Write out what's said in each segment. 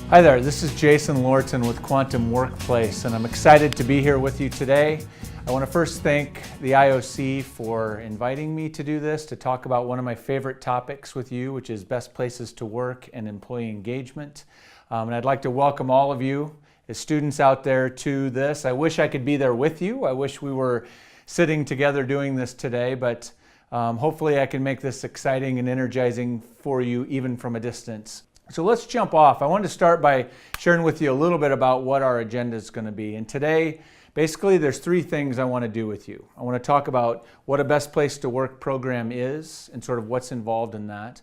Hi there, this is Jason Lauritsen with Quantum Workplace, and I'm excited to be here with you today. I want to first thank the IOC for inviting me to do this, to talk about one of my favorite topics with you, which is best places to work and employee engagement. And I'd like to welcome all of you as students out there to this. I wish I could be there with you. I wish we were sitting together doing this today, but hopefully I can make this exciting and energizing for you even from a distance. So let's jump off. I wanted to start by sharing with you a little bit about what our agenda is going to be. And today, basically, there's three things I want to do with you. I want to talk about what a best place to work program is and sort of what's involved in that.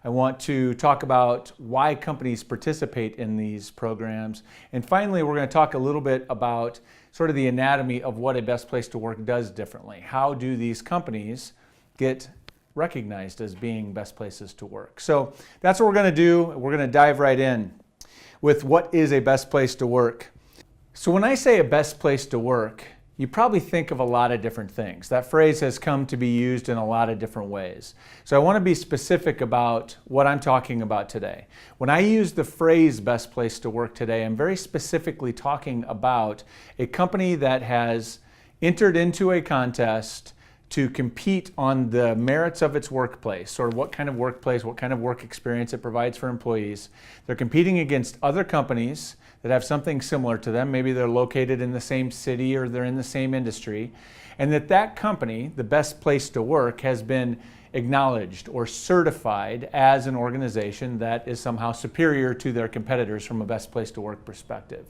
I want to talk about why companies participate in these programs. And finally, we're going to talk a little bit about sort of the anatomy of what a best place to work does differently. How do these companies get recognized as being best places to work? So that's what we're going to do. We're going to dive right in with what is a best place to work. So when I say a best place to work, you probably think of a lot of different things. That phrase has come to be used in a lot of different ways. So I want to be specific about what I'm talking about today. When I use the phrase best place to work today, I'm very specifically talking about a company that has entered into a contest to compete on the merits of its workplace, sort of what kind of workplace, what kind of work experience it provides for employees. They're competing against other companies that have something similar to them. Maybe they're located in the same city or they're in the same industry. And that company, the best place to work, has been acknowledged or certified as an organization that is somehow superior to their competitors from a best place to work perspective.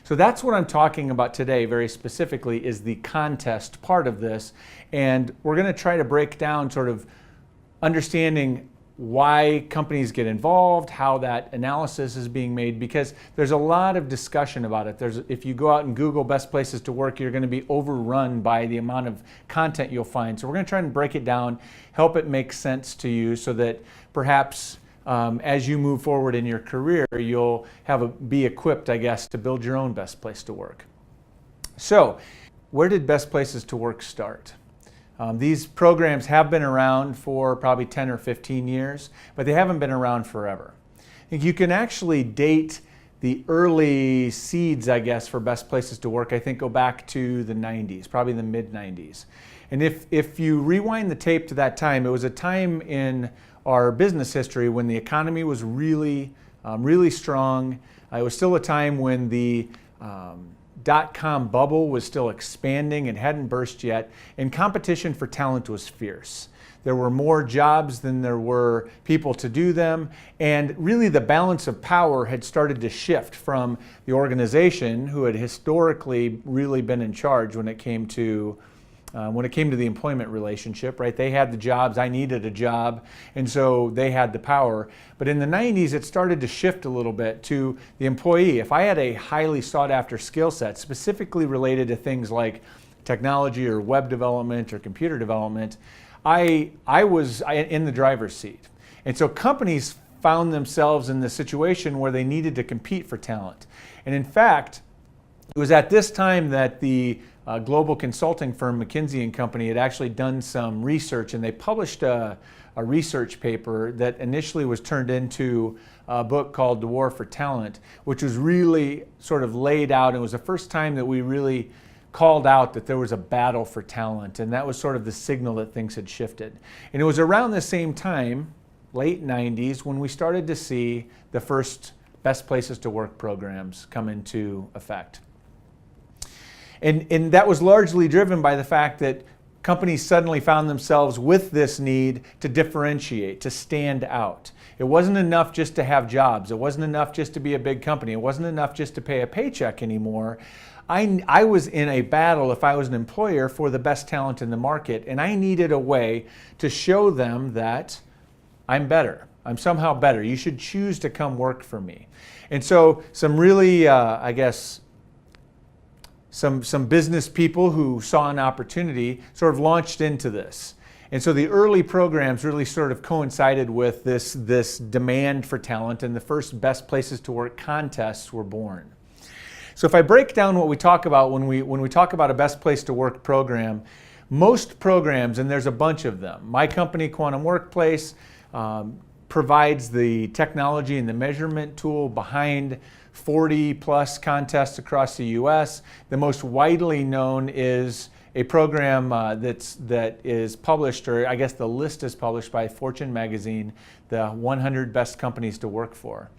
So that's what I'm talking about today very specifically, is the contest part of this. And we're going to try to break down sort of understanding why companies get involved, how that analysis is being made, because there's a lot of discussion about it. If you go out and Google best places to work, you're going to be overrun by the amount of content you'll find. So we're going to try and break it down, help it make sense to you so that perhaps as you move forward in your career, you'll be equipped, I guess, to build your own best place to work. So, where did best places to work start? These programs have been around for probably 10 or 15 years, but they haven't been around forever. I think you can actually date the early seeds, I guess, for best places to work, I think go back to the 90s, probably the mid-90s. And if you rewind the tape to that time, it was a time in our business history when the economy was really strong. It was still a time when the dot-com bubble was still expanding and hadn't burst yet, and competition for talent was fierce. There were more jobs than there were people to do them, and really the balance of power had started to shift from the organization, who had historically really been in charge when it came to the employment relationship, right? They had the jobs, I needed a job, and so they had the power. But in the 90s, it started to shift a little bit to the employee. If I had a highly sought after skill set, specifically related to things like technology or web development or computer development, I was in the driver's seat. And so companies found themselves in the situation where they needed to compete for talent. And in fact, it was at this time that the global consulting firm McKinsey & Company had actually done some research, and they published a research paper that initially was turned into a book called The War for Talent, which was really sort of laid out. It was the first time that we really called out that there was a battle for talent, and that was sort of the signal that things had shifted. And it was around the same time, late 90s, when we started to see the first best places to work programs come into effect. And that was largely driven by the fact that companies suddenly found themselves with this need to differentiate, to stand out. It wasn't enough just to have jobs. It wasn't enough just to be a big company. It wasn't enough just to pay a paycheck anymore. I was in a battle, if I was an employer, for the best talent in the market, and I needed a way to show them that I'm better. I'm somehow better. You should choose to come work for me. And so some really, some business people who saw an opportunity sort of launched into this. And so the early programs really sort of coincided with this demand for talent, and the first best places to work contests were born. So if I break down what we talk about when we talk about a best place to work program, most programs, and there's a bunch of them, my company, Quantum Workplace, provides the technology and the measurement tool behind 40 plus contests across the US. The most widely known is a program that is published, or I guess the list is published by Fortune magazine, the 100 best companies to work for.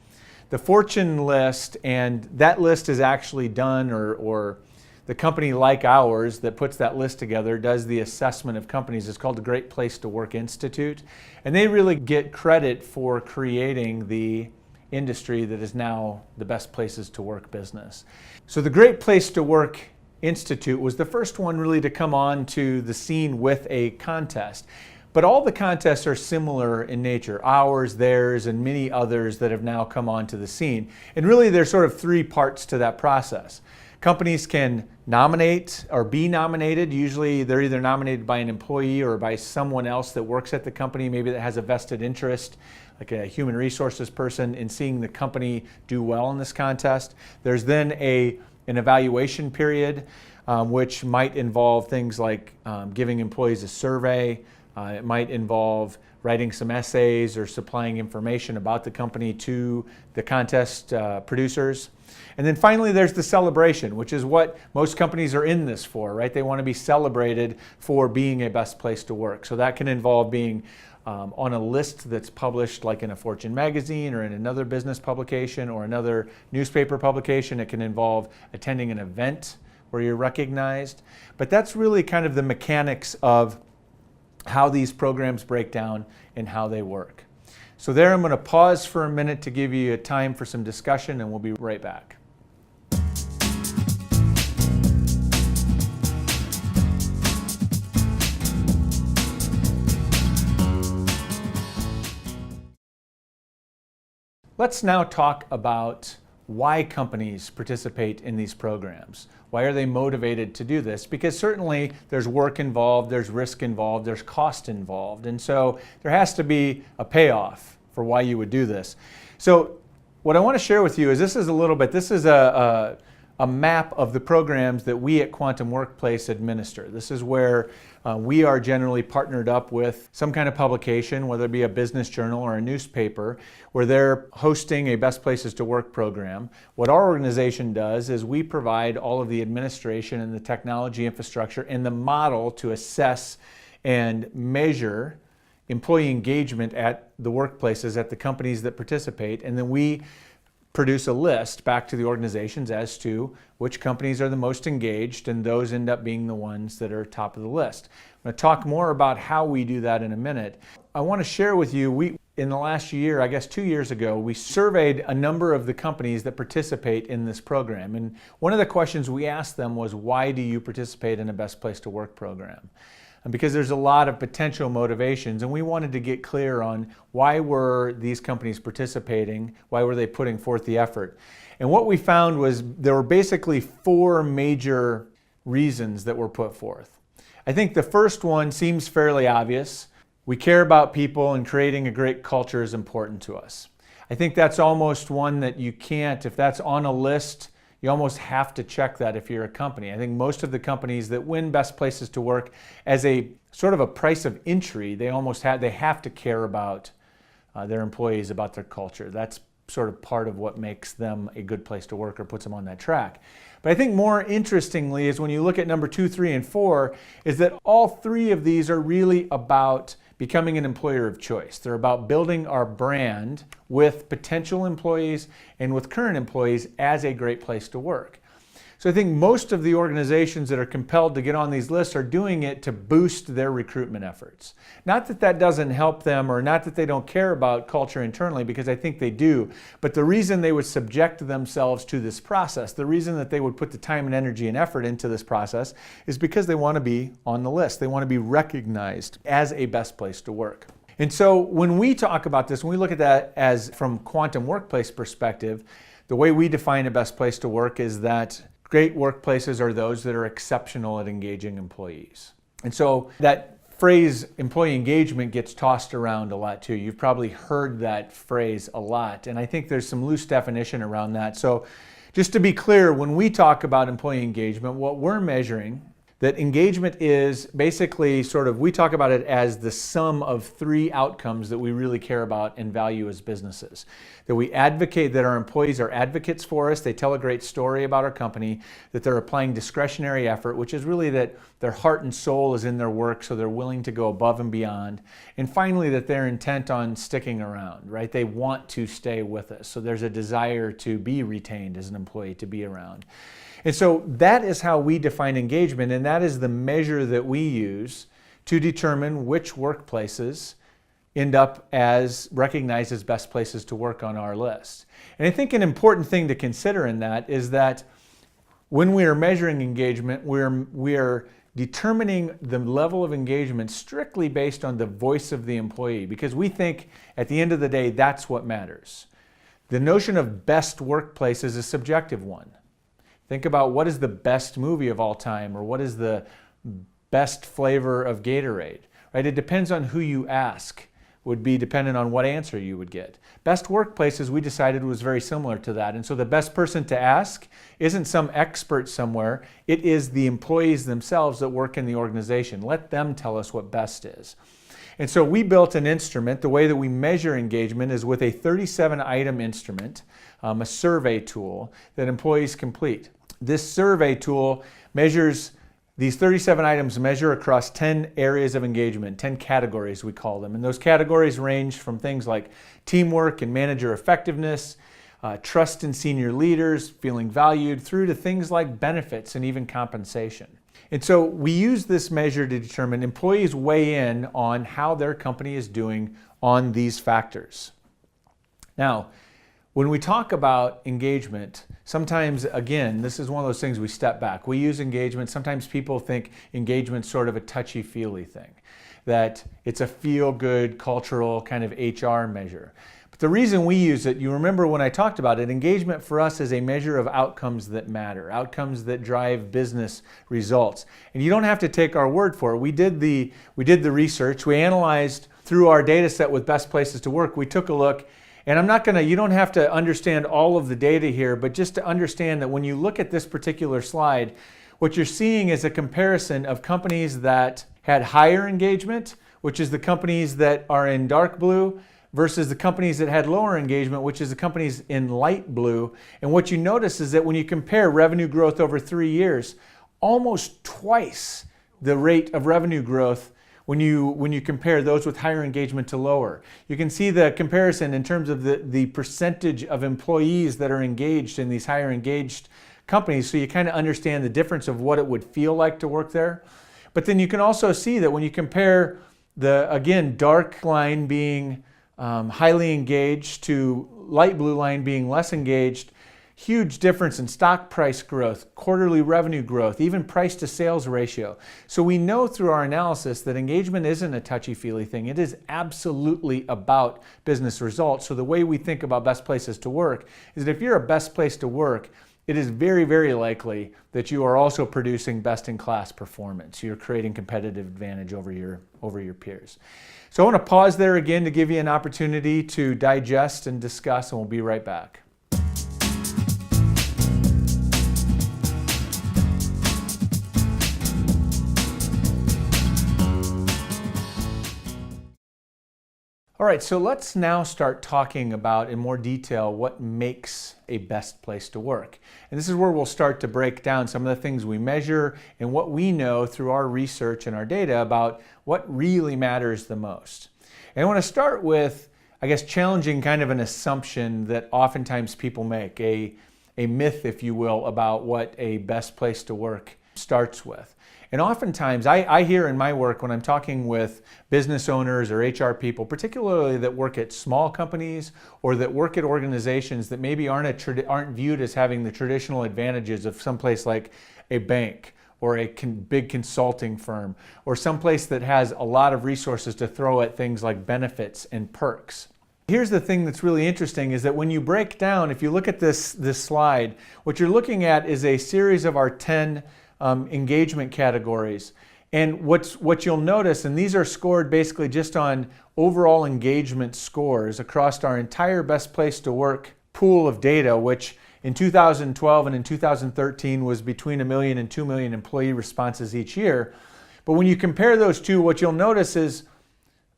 The Fortune list, and that list is actually done, or the company like ours that puts that list together does the assessment of companies. It's called the Great Place to Work Institute. And they really get credit for creating the industry that is now the best places to work business. So the Great Place to Work Institute was the first one really to come on to the scene with a contest. But all the contests are similar in nature, ours, theirs, and many others that have now come onto the scene. And really there's sort of three parts to that process. Companies can nominate or be nominated. Usually they're either nominated by an employee or by someone else that works at the company, maybe that has a vested interest, like a human resources person, in seeing the company do well in this contest. There's then an evaluation period, which might involve things like giving employees a survey. It might involve writing some essays or supplying information about the company to the contest producers. And then finally, there's the celebration, which is what most companies are in this for, right? They want to be celebrated for being a best place to work. So that can involve being on a list that's published like in a Fortune magazine or in another business publication or another newspaper publication. It can involve attending an event where you're recognized. But that's really kind of the mechanics of how these programs break down and how they work. So there, I'm going to pause for a minute to give you a time for some discussion, and we'll be right back. Let's now talk about why companies participate in these programs. Why are they motivated to do this? Because certainly there's work involved, there's risk involved, there's cost involved. And so there has to be a payoff for why you would do this. So what I want to share with you is this is a map of the programs that we at Quantum Workplace administer. This is where we are generally partnered up with some kind of publication, whether it be a business journal or a newspaper, where they're hosting a Best Places to Work program. What our organization does is we provide all of the administration and the technology infrastructure and the model to assess and measure employee engagement at the workplaces, at the companies that participate, and then we produce a list back to the organizations as to which companies are the most engaged, and those end up being the ones that are top of the list. I'm going to talk more about how we do that in a minute. I want to share with you, in the last year, I guess 2 years ago, we surveyed a number of the companies that participate in this program. And one of the questions we asked them was, why do you participate in a Best Place to Work program? And because there's a lot of potential motivations, and we wanted to get clear on why were these companies participating, why were they putting forth the effort. And what we found was there were basically four major reasons that were put forth. I think the first one seems fairly obvious. We care about people, and creating a great culture is important to us. I think that's almost one that you can't, if that's on a list, you almost have to check that if you're a company. I think most of the companies that win Best Places to Work as a sort of a price of entry, they have to care about their employees, about their culture. That's sort of part of what makes them a good place to work or puts them on that track. But I think more interestingly is when you look at number 2, 3, and 4, is that all three of these are really about becoming an employer of choice. They're about building our brand with potential employees and with current employees as a great place to work. So I think most of the organizations that are compelled to get on these lists are doing it to boost their recruitment efforts. Not that that doesn't help them, or not that they don't care about culture internally, because I think they do. But the reason they would subject themselves to this process, the reason that they would put the time and energy and effort into this process, is because they want to be on the list. They want to be recognized as a best place to work. And so when we talk about this, when we look at that as from Quantum Workplace perspective, the way we define a best place to work is that great workplaces are those that are exceptional at engaging employees. And so that phrase employee engagement gets tossed around a lot too. You've probably heard that phrase a lot, and I think there's some loose definition around that. So just to be clear, when we talk about employee engagement, what we're measuring, that engagement is basically sort of, we talk about it as the sum of three outcomes that we really care about and value as businesses. That we advocate, that our employees are advocates for us, they tell a great story about our company, that they're applying discretionary effort, which is really that their heart and soul is in their work, so they're willing to go above and beyond. And finally, that they're intent on sticking around, right? They want to stay with us. So there's a desire to be retained as an employee, to be around. And so that is how we define engagement, and that is the measure that we use to determine which workplaces end up as recognized as best places to work on our list. And I think an important thing to consider in that is that when we are measuring engagement, we are determining the level of engagement strictly based on the voice of the employee, because we think at the end of the day that's what matters. The notion of best workplace is a subjective one. Think about what is the best movie of all time, or what is the best flavor of Gatorade, right? It depends on who you ask, would be dependent on what answer you would get. Best workplaces, we decided, was very similar to that. And so the best person to ask isn't some expert somewhere, it is the employees themselves that work in the organization. Let them tell us what best is. And so we built an instrument. The way that we measure engagement is with a 37-item instrument, a survey tool that employees complete. This survey tool measures, these 37 items measure across 10 areas of engagement, 10 categories we call them. And those categories range from things like teamwork and manager effectiveness, trust in senior leaders, feeling valued, through to things like benefits and even compensation. And so we use this measure to determine, employees weigh in on how their company is doing on these factors. Now, when we talk about engagement, sometimes, again, this is one of those things we step back. We use engagement. Sometimes people think engagement's sort of a touchy-feely thing, that it's a feel-good cultural kind of HR measure. But the reason we use it, you remember when I talked about it, engagement for us is a measure of outcomes that matter, outcomes that drive business results. And you don't have to take our word for it. We did the research. We analyzed through our data set with best places to work. We took a look. And you don't have to understand all of the data here, but just to understand that when you look at this particular slide, what you're seeing is a comparison of companies that had higher engagement, which is the companies that are in dark blue, versus the companies that had lower engagement, which is the companies in light blue. And what you notice is that when you compare revenue growth over 3 years, almost twice the rate of revenue growth when you compare those with higher engagement to lower. You can see the comparison in terms of the percentage of employees that are engaged in these higher engaged companies, so you kind of understand the difference of what it would feel like to work there. But then you can also see that when you compare the, again, dark line being highly engaged to light blue line being less engaged, huge difference in stock price growth, quarterly revenue growth, even price to sales ratio. So we know through our analysis that engagement isn't a touchy-feely thing. It is absolutely about business results. So the way we think about best places to work is that if you're a best place to work, it is very, very likely that you are also producing best-in-class performance. You're creating competitive advantage over your peers. So I want to pause there again to give you an opportunity to digest and discuss, and we'll be right back. All right, so let's now start talking about in more detail what makes a best place to work. And this is where we'll start to break down some of the things we measure and what we know through our research and our data about what really matters the most. And I want to start with, I guess, challenging kind of an assumption that oftentimes people make, a myth, if you will, about what a best place to work starts with. And oftentimes, I hear in my work when I'm talking with business owners or HR people, particularly that work at small companies or that work at organizations that maybe aren't viewed as having the traditional advantages of someplace like a bank or a big consulting firm or someplace that has a lot of resources to throw at things like benefits and perks. Here's the thing that's really interesting is that when you break down, if you look at this slide, what you're looking at is a series of our 10 engagement categories. And what you'll notice, and these are scored basically just on overall engagement scores across our entire best place to work pool of data, which in 2012 and in 2013 was between 1 million and 2 million employee responses each year. But when you compare those two, what you'll notice is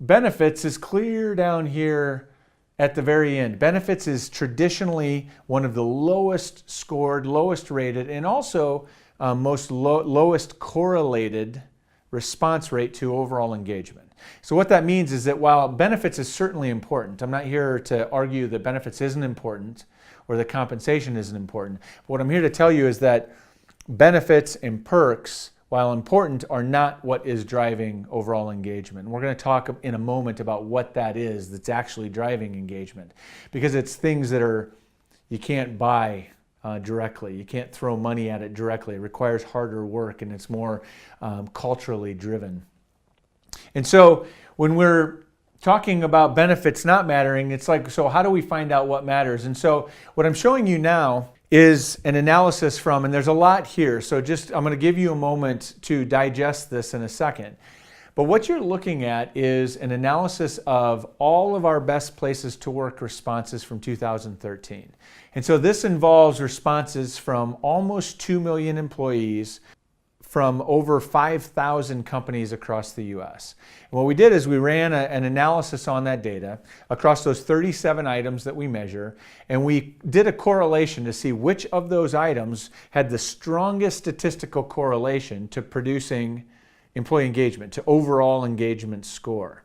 benefits is clear down here at the very end. Benefits is traditionally one of the lowest scored, lowest rated, and also lowest correlated response rate to overall engagement. So what that means is that while benefits is certainly important, I'm not here to argue that benefits isn't important or that compensation isn't important. But what I'm here to tell you is that benefits and perks, while important, are not what is driving overall engagement. And we're going to talk in a moment about what that is that's actually driving engagement, because it's things that you can't buy directly. You can't throw money at it directly. It requires harder work, and it's more culturally driven. And so when we're talking about benefits not mattering, it's like, so how do we find out what matters? And so what I'm showing you now is an analysis from, and there's a lot here, so I'm going to give you a moment to digest this in a second. But what you're looking at is an analysis of all of our best places to work responses from 2013. And so this involves responses from almost 2 million employees from over 5,000 companies across the US. And what we did is we ran an analysis on that data across those 37 items that we measure, and we did a correlation to see which of those items had the strongest statistical correlation to producing employee engagement, to overall engagement score.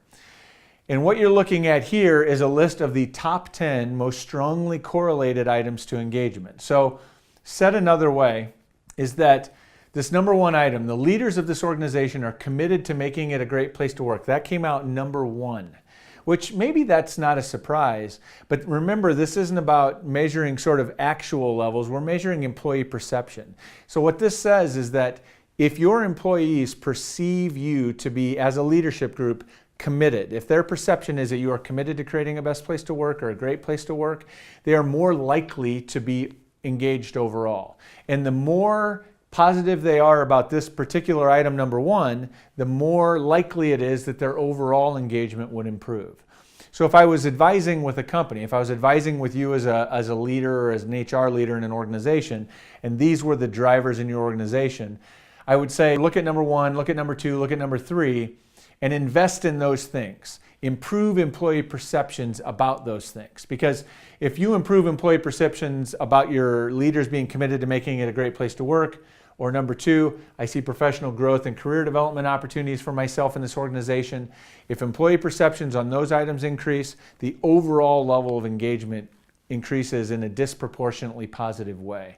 And what you're looking at here is a list of the top 10 most strongly correlated items to engagement. So said another way is that this number one item, the leaders of this organization are committed to making it a great place to work. That came out number one, which maybe that's not a surprise, but remember, this isn't about measuring sort of actual levels. We're measuring employee perception. So what this says is that if your employees perceive you to be, as a leadership group, committed, if their perception is that you are committed to creating a best place to work or a great place to work, they are more likely to be engaged overall. And the more positive they are about this particular item number one, the more likely it is that their overall engagement would improve. So if I was advising with a company, if I was advising with you as a leader or as an HR leader in an organization, and these were the drivers in your organization, I would say, look at number one, look at number two, look at number three, and invest in those things. Improve employee perceptions about those things. Because if you improve employee perceptions about your leaders being committed to making it a great place to work, or number two, I see professional growth and career development opportunities for myself in this organization. If employee perceptions on those items increase, the overall level of engagement increases in a disproportionately positive way.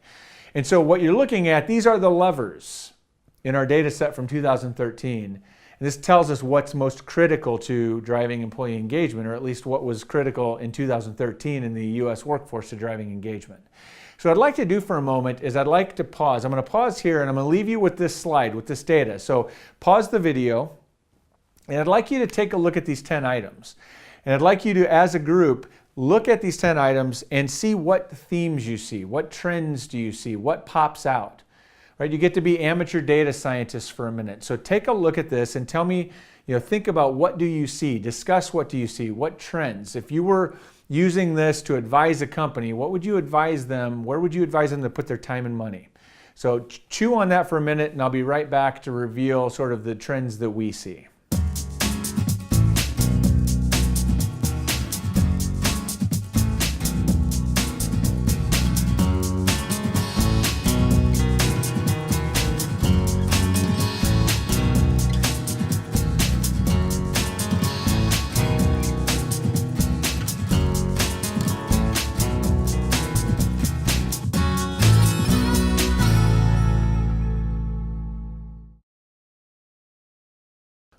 And so what you're looking at, these are the levers in our data set from 2013. And this tells us what's most critical to driving employee engagement, or at least what was critical in 2013 in the US workforce to driving engagement. So what I'd like to do for a moment is I'd like to pause. I'm going to pause here and I'm going to leave you with this slide, with this data. So pause the video, and I'd like you to take a look at these 10 items. And I'd like you to, as a group, look at these 10 items and see what themes you see, what trends do you see, what pops out. Right? You get to be amateur data scientists for a minute. So take a look at this and tell me, think about what do you see, discuss what do you see, what trends. If you were using this to advise a company, what would you advise them, where would you advise them to put their time and money? So chew on that for a minute, and I'll be right back to reveal sort of the trends that we see.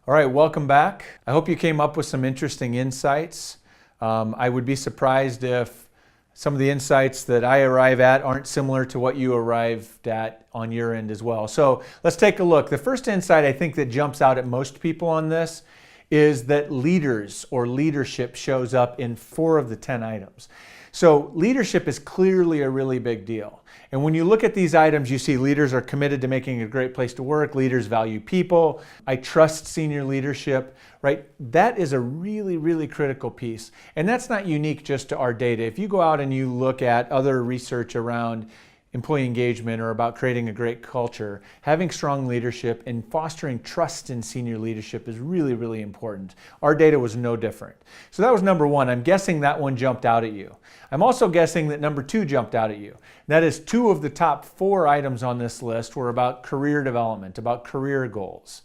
All right, welcome back. I hope you came up with some interesting insights. I would be surprised if some of the insights that I arrive at aren't similar to what you arrived at on your end as well. So let's take a look. The first insight I think that jumps out at most people on this is that leaders or leadership shows up in 4 of the 10 items. So leadership is clearly a really big deal. And when you look at these items, you see leaders are committed to making a great place to work. Leaders value people. I trust senior leadership, right? That is a really, really critical piece. And that's not unique just to our data. If you go out and you look at other research around employee engagement or about creating a great culture, having strong leadership and fostering trust in senior leadership is really, really important. Our data was no different. So that was number one. I'm guessing that one jumped out at you. I'm also guessing that number two jumped out at you. That is, 2 of the top 4 items on this list were about career development, about career goals.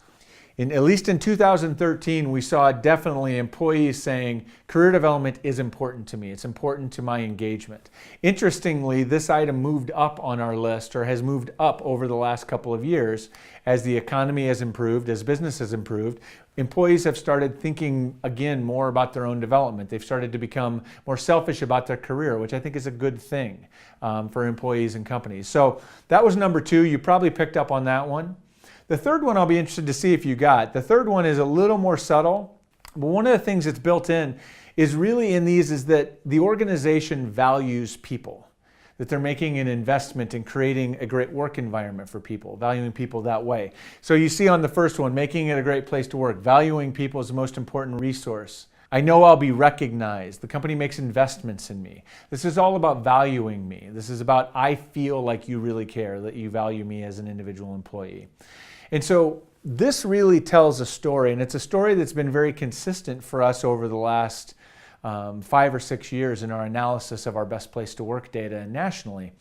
At least in 2013, we saw definitely employees saying, career development is important to me. It's important to my engagement. Interestingly, this item moved up on our list, or has moved up over the last couple of years as the economy has improved, as business has improved. Employees have started thinking again more about their own development. They've started to become more selfish about their career, which I think is a good thing for employees and companies. So that was number 2. You probably picked up on that one. The third one I'll be interested to see if you got. The third one is a little more subtle, but one of the things that's built in is really in these is that the organization values people, that they're making an investment in creating a great work environment for people, valuing people that way. So you see on the first one, making it a great place to work, valuing people is the most important resource. I know I'll be recognized. The company makes investments in me. This is all about valuing me. This is about I feel like you really care, that you value me as an individual employee. And so this really tells a story, and it's a story that's been very consistent for us over the last 5 or 6 years in our analysis of our best place to work data nationally.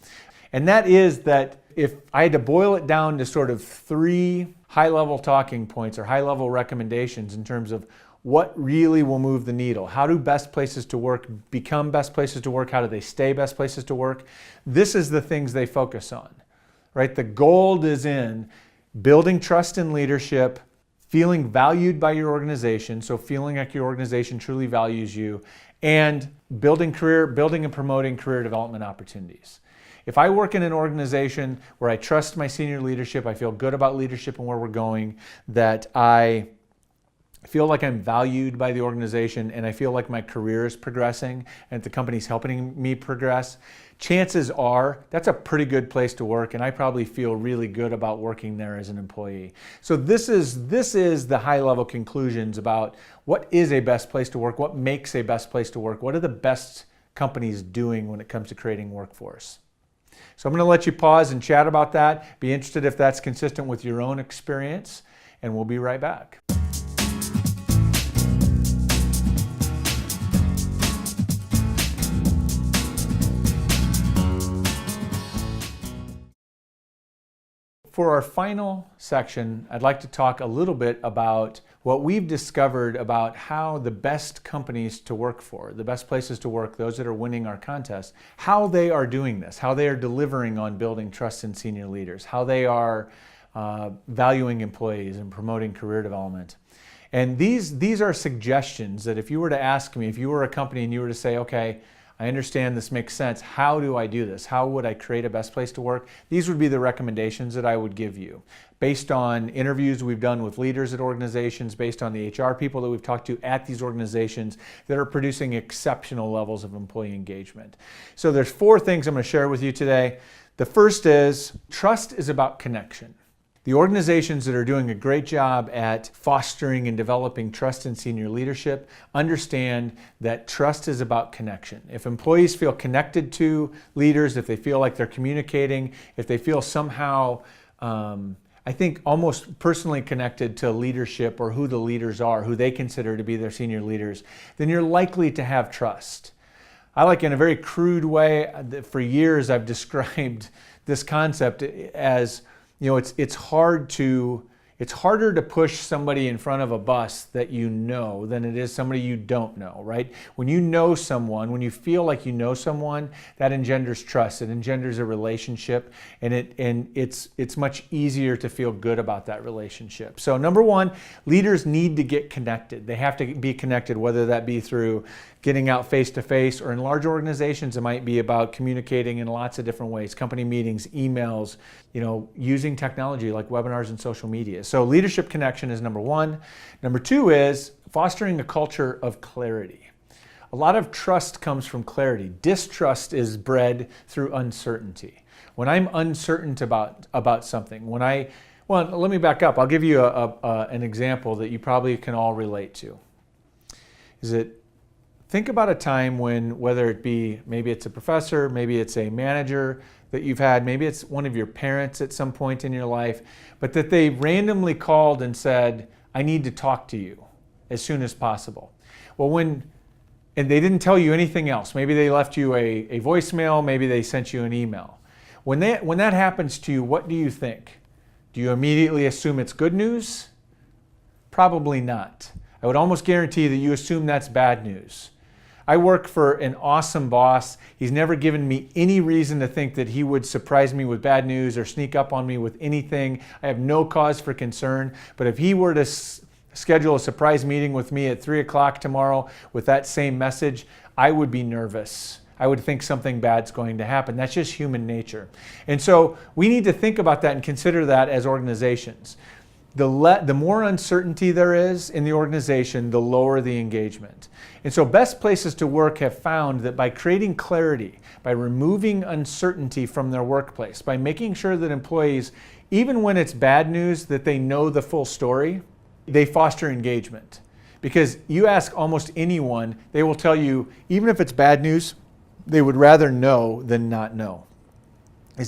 And that is that if I had to boil it down to sort of 3 high-level talking points or high-level recommendations in terms of what really will move the needle, how do best places to work become best places to work, how do they stay best places to work, this is the things they focus on, right? The gold is in building trust in leadership, feeling valued by your organization, so feeling like your organization truly values you, and building and promoting career development opportunities. If I work in an organization where I trust my senior leadership, I feel good about leadership and where we're going, that I feel like I'm valued by the organization and I feel like my career is progressing and the company's helping me progress, chances are that's a pretty good place to work, and I probably feel really good about working there as an employee. So this is the high-level conclusions about what is a best place to work, what makes a best place to work, what are the best companies doing when it comes to creating workforce. So I'm going to let you pause and chat about that. Be interested if that's consistent with your own experience, and we'll be right back. For our final section, I'd like to talk a little bit about what we've discovered about how the best companies to work for, the best places to work, those that are winning our contest, how they are doing this, how they are delivering on building trust in senior leaders, how they are valuing employees and promoting career development. And these are suggestions that if you were to ask me, if you were a company and you were to say, okay, I understand this makes sense. How do I do this? How would I create a best place to work? These would be the recommendations that I would give you based on interviews we've done with leaders at organizations, based on the HR people that we've talked to at these organizations that are producing exceptional levels of employee engagement. So there's 4 things I'm going to share with you today. The first is trust is about connection. The organizations that are doing a great job at fostering and developing trust in senior leadership understand that trust is about connection. If employees feel connected to leaders, if they feel like they're communicating, if they feel somehow, I think almost personally connected to leadership or who the leaders are, who they consider to be their senior leaders, then you're likely to have trust. I like in a very crude way, for years I've described this concept as, you know, it's harder to push somebody in front of a bus that you know than it is somebody you don't know, right? When you know someone, when you feel like you know someone, that engenders trust. It engenders a relationship, and it's much easier to feel good about that relationship. So number 1, leaders need to get connected. They have to be connected, whether that be through getting out face-to-face, or in large organizations, it might be about communicating in lots of different ways, company meetings, emails, you know, using technology like webinars and social media. So leadership connection is number 1. Number 2 is fostering a culture of clarity. A lot of trust comes from clarity. Distrust is bred through uncertainty. When I'm uncertain about something, well, let me back up. I'll give you an example that you probably can all relate to. Think about a time when, whether it be, maybe it's a professor, maybe it's a manager that you've had, maybe it's one of your parents at some point in your life, but that they randomly called and said, I need to talk to you as soon as possible. Well, and they didn't tell you anything else. Maybe they left you a voicemail, maybe they sent you an email. When that happens to you, what do you think? Do you immediately assume it's good news? Probably not. I would almost guarantee that you assume that's bad news. I work for an awesome boss. He's never given me any reason to think that he would surprise me with bad news or sneak up on me with anything. I have no cause for concern. But if he were to schedule a surprise meeting with me at 3 o'clock tomorrow with that same message, I would be nervous. I would think something bad's going to happen. That's just human nature. And so we need to think about that and consider that as organizations. The more uncertainty there is in the organization, the lower the engagement. And so best places to work have found that by creating clarity, by removing uncertainty from their workplace, by making sure that employees, even when it's bad news, that they know the full story, they foster engagement. Because you ask almost anyone, they will tell you, even if it's bad news, they would rather know than not know.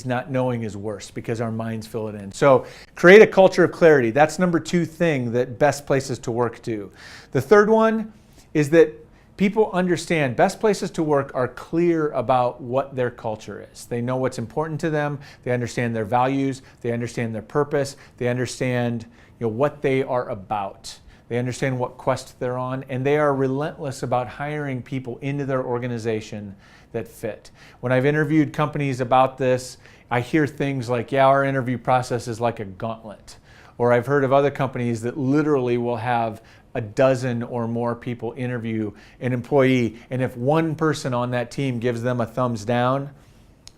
Not knowing is worse because our minds fill it in. So create a culture of clarity. That's number 2 thing that best places to work do. The third one is that people understand best places to work are clear about what their culture is. They know what's important to them. They understand their values. They understand their purpose. They understand what they are about. They understand what quest they're on, and they are relentless about hiring people into their organization that fit. When I've interviewed companies about this, I hear things like, yeah, our interview process is like a gauntlet. Or I've heard of other companies that literally will have a dozen or more people interview an employee, and if one person on that team gives them a thumbs down,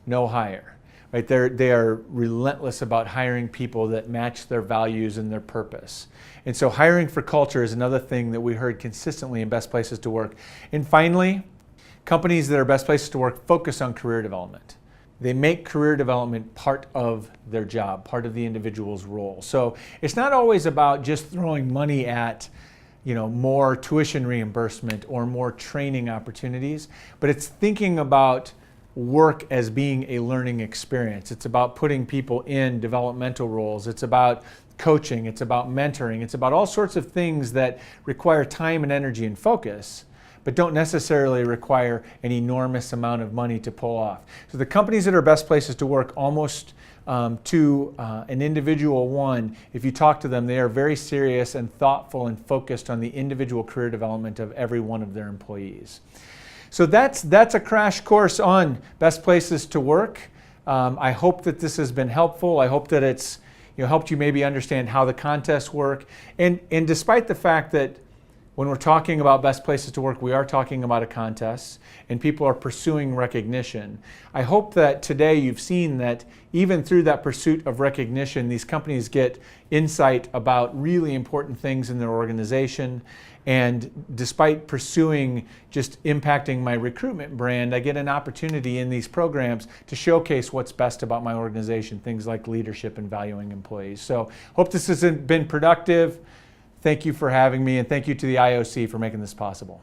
no hire. Right? They are relentless about hiring people that match their values and their purpose. And so hiring for culture is another thing that we heard consistently in best places to work. And finally, companies that are best places to work focus on career development. They make career development part of their job, part of the individual's role. So it's not always about just throwing money at more tuition reimbursement or more training opportunities, but it's thinking about work as being a learning experience. It's about putting people in developmental roles. It's about coaching. It's about mentoring. It's about all sorts of things that require time and energy and focus, but don't necessarily require an enormous amount of money to pull off. So the companies that are best places to work, almost to an individual one, if you talk to them, they are very serious and thoughtful and focused on the individual career development of every one of their employees. So that's a crash course on best places to work. I hope that this has been helpful. I hope that it's helped you maybe understand how the contests work. And despite the fact that when we're talking about best places to work, we are talking about a contest and people are pursuing recognition. I hope that today you've seen that even through that pursuit of recognition, these companies get insight about really important things in their organization. And despite pursuing just impacting my recruitment brand, I get an opportunity in these programs to showcase what's best about my organization, things like leadership and valuing employees. So hope this has been productive. Thank you for having me, and thank you to the IOC for making this possible.